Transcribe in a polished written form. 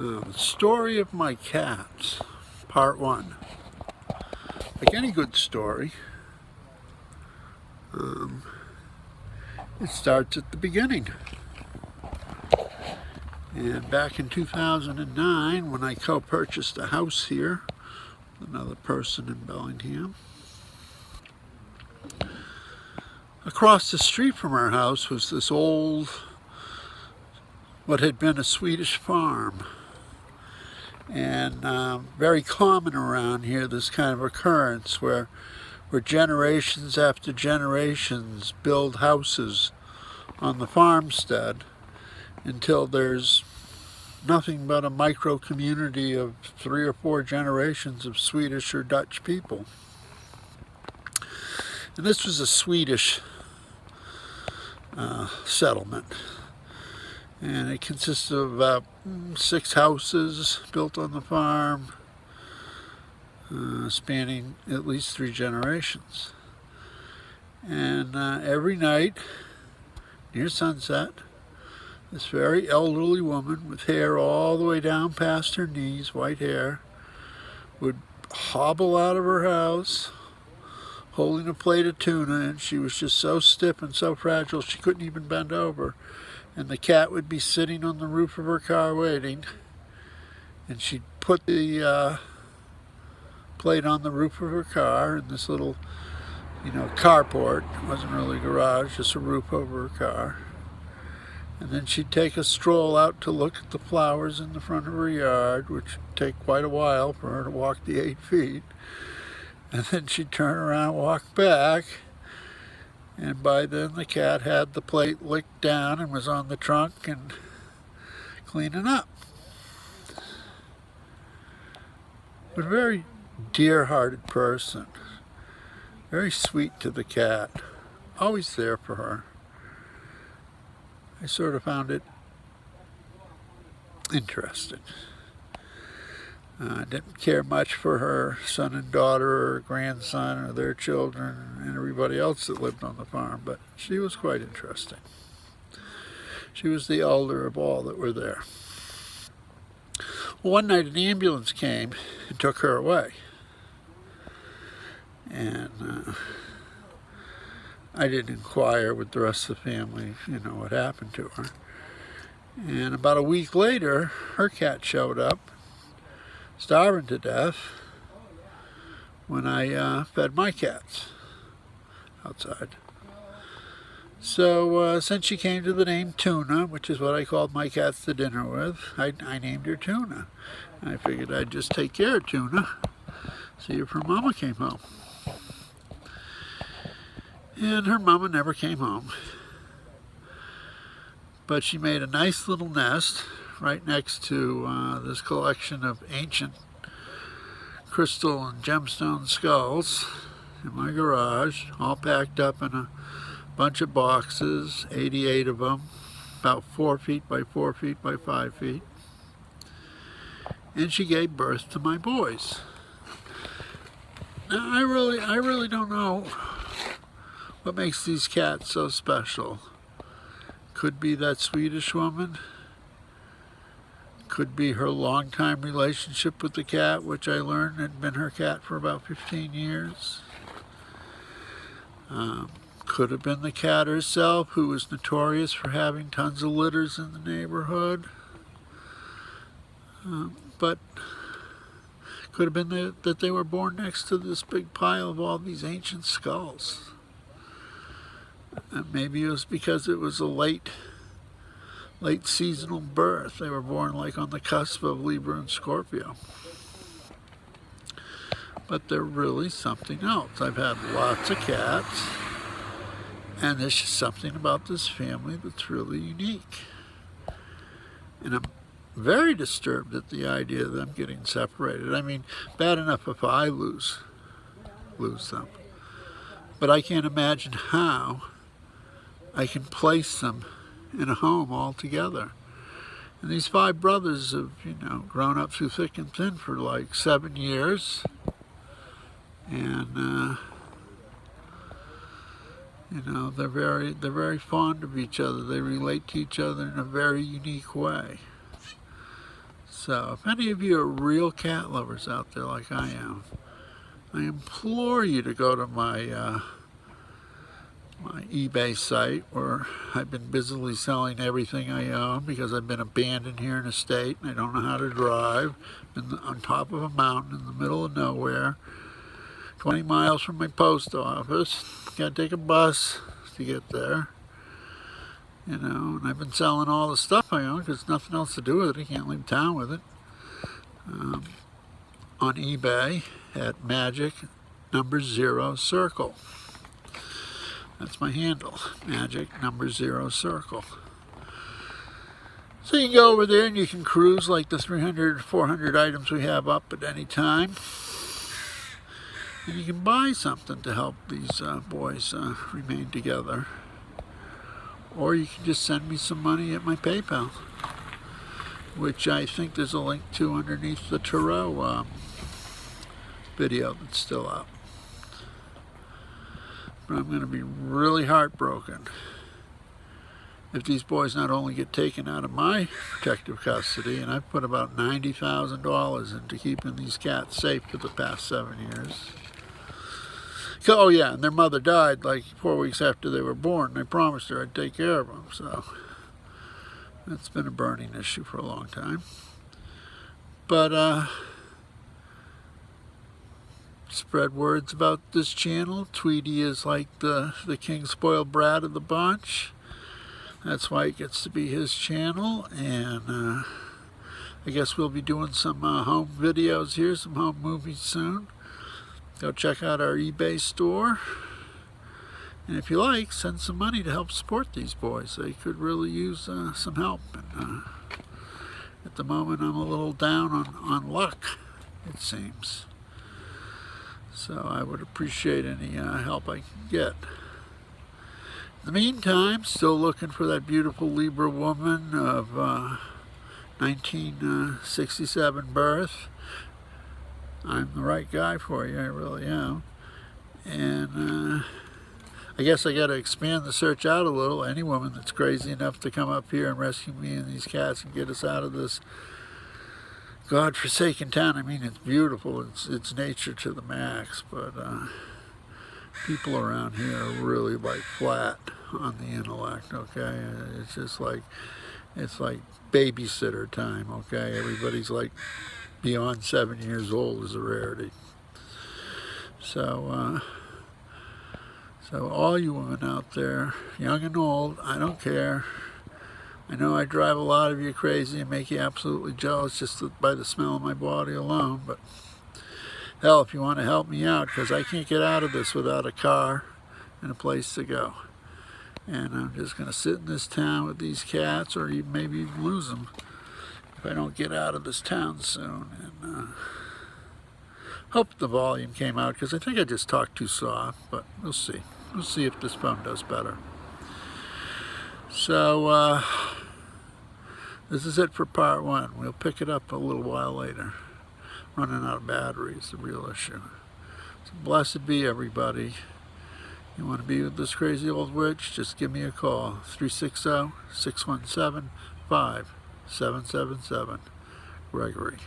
The story of my cats, part one. Like any good story, it starts at the beginning. And back in 2009, when I co-purchased a house here with another person in Bellingham, across the street from our house was this old, what had been a Swedish farm. And very common around here, this kind of occurrence where generations after generations build houses on the farmstead until there's nothing but a micro community of 3 or 4 generations of Swedish or Dutch people. And this was a Swedish settlement. And it consists of about 6 houses built on the farm, spanning at least 3 generations. And every night, near sunset, this very elderly woman with hair all the way down past her knees, white hair, would hobble out of her house holding a plate of tuna, and she was just so stiff and so fragile she couldn't even bend over. And the cat would be sitting on the roof of her car waiting, and she'd put the plate on the roof of her car in this little, carport. It wasn't really a garage, just a roof over her car. And then she'd take a stroll out to look at the flowers in the front of her yard, which would take quite a while for her to walk the 8 feet. And then she'd turn around and walk back. And by then the cat had the plate licked down and was on the trunk and cleaning up. But a very dear-hearted person, very sweet to the cat, always there for her. I sort of found it interesting. Didn't care much for her son and daughter or grandson or their children and everybody else that lived on the farm, but she was quite interesting. She was the elder of all that were there. Well, one night an ambulance came and took her away. And I didn't inquire with the rest of the family, what happened to her. And about a week later, her cat showed up, starving to death, when I fed my cats outside. So since she came to the name Tuna, which is what I called my cats to dinner with, I named her Tuna. I figured I'd just take care of Tuna, see if her mama came home. And her mama never came home. But she made a nice little nest right next to this collection of ancient crystal and gemstone skulls in my garage, all packed up in a bunch of boxes, 88 of them, about 4 feet by 4 feet by 5 feet. And she gave birth to my boys. Now, I really don't know what makes these cats so special. Could be that Swedish woman. Could be her long-time relationship with the cat, which I learned had been her cat for about 15 years. Could have been the cat herself, who was notorious for having tons of litters in the neighborhood. But could have been that they were born next to this big pile of all these ancient skulls. And maybe it was because it was a late seasonal birth. They were born like on the cusp of Libra and Scorpio. But they're really something else. I've had lots of cats, and there's just something about this family that's really unique. And I'm very disturbed at the idea of them getting separated. I mean, bad enough if I lose them. But I can't imagine how I can place them in a home all together. And these 5 brothers have, grown up through thick and thin for like 7 years. And, they're very fond of each other. They relate to each other in a very unique way. So So if any of you are real cat lovers out there like I am, I implore you to go to my my eBay site where I've been busily selling everything I own because I've been abandoned here in the state and I don't know how to drive. On top of a mountain in the middle of nowhere, 20 miles from my post office. Gotta take a bus to get there. You know, and I've been selling all the stuff I own because there's nothing else to do with it. I can't leave town with it. On eBay at Magic #0 Circle. That's my handle, Magic #0 Circle. So you can go over there and you can cruise like the 300, 400 items we have up at any time. And you can buy something to help these boys remain together. Or you can just send me some money at my PayPal, which I think there's a link to underneath the tarot video that's still up. But I'm going to be really heartbroken if these boys not only get taken out of my protective custody, and I've put about $90,000 into keeping these cats safe for the past 7 years. Oh yeah, and their mother died like 4 weeks after they were born, and I promised her I'd take care of them, so that's been a burning issue for a long time. But spread words about this channel. Tweety is like the king spoiled brat of the bunch. That's why it gets to be his channel, and I guess we'll be doing some home videos here, some home movies soon. Go check out our eBay store, and if you like, send some money to help support these boys. They could really use some help, and at the moment I'm a little down on luck, it seems. So I would appreciate any help I can get. In the meantime, still looking for that beautiful Libra woman of 1967 birth. I'm the right guy for you, I really am. And I guess I got to expand the search out a little. Any woman that's crazy enough to come up here and rescue me and these cats and get us out of this God-forsaken town. I mean, it's beautiful. It's nature to the max, but people around here are really like flat on the intellect, okay? It's just like, it's like babysitter time, okay? Everybody's like beyond 7 years old is a rarity. So all you women out there, young and old, I don't care. I know I drive a lot of you crazy and make you absolutely jealous just by the smell of my body alone, but hell, if you want to help me out, because I can't get out of this without a car and a place to go. And I'm just going to sit in this town with these cats, or even maybe even lose them if I don't get out of this town soon. And hope the volume came out, because I think I just talked too soft, but we'll see. We'll see if this phone does better. So this is it for part 1. We'll pick it up a little while later. Running out of battery is the real issue. So blessed be everybody. You want to be with this crazy old witch? Just give me a call. 360-617-5777. Gregory.